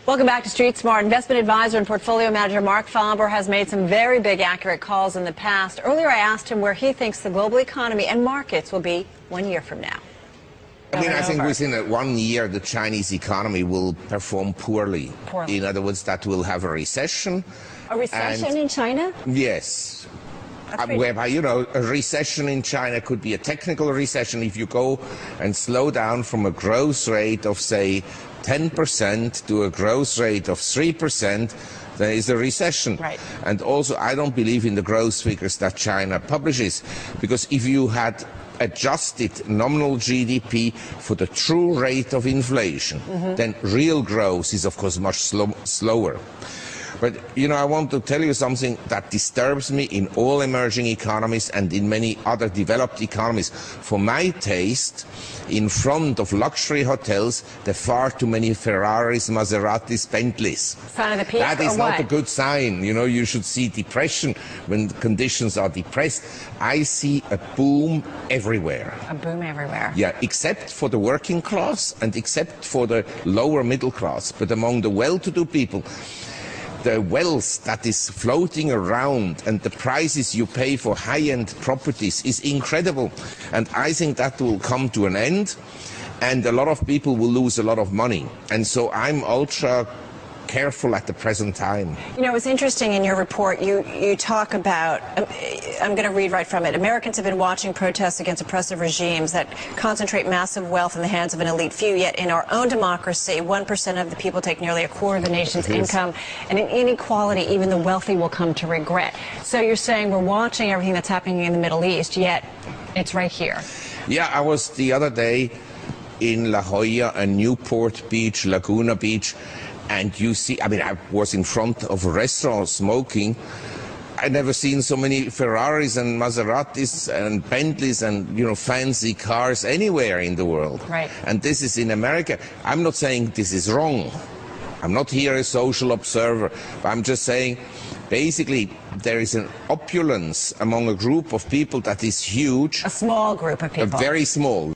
Welcome back to Street Smart. Investment advisor and portfolio manager Marc Faber has made some very big accurate calls in the past. Earlier I asked him where he thinks the global economy and markets will be 1 year from now. I think within 1 year the Chinese economy will perform poorly. In other words, that will have a recession. A recession in China? Yes. Whereby, a recession in China could be a technical recession. If you go and slow down from a growth rate of, say, 10% to a growth rate of 3%, there is a recession. Right. And also, I don't believe in the growth figures that China publishes, because if you had adjusted nominal GDP for the true rate of inflation, then real growth is, of course, much slower. But, I want to tell you something that disturbs me in all emerging economies and in many other developed economies. For my taste, in front of luxury hotels, there are far too many Ferraris, Maseratis, Bentleys. Sign of the peak, that is or not what? a good sign. You should see depression when conditions are depressed. I see a boom everywhere. A boom everywhere. Yeah, except for the working class and except for the lower middle class. But among the well-to-do people, the wealth that is floating around and the prices you pay for high-end properties is incredible. And I think that will come to an end, and a lot of people will lose a lot of money. And so I'm ultra careful at the present time. It's interesting in your report, you talk about, I'm going to read right from it, Americans have been watching protests against oppressive regimes that concentrate massive wealth in the hands of an elite few, yet in our own democracy, 1% of the people take nearly a quarter of the nation's income, and in inequality, even the wealthy will come to regret. So you're saying we're watching everything that's happening in the Middle East, yet it's right here. Yeah, I was the other day in La Jolla and Newport Beach, Laguna Beach, and you see, I was in front of a restaurant smoking. I'd never seen so many Ferraris and Maseratis and Bentleys and, fancy cars anywhere in the world. Right. And this is in America. I'm not saying this is wrong. I'm not here a social observer. But I'm just saying, basically, there is an opulence among a group of people that is huge. A small group of people. Very small.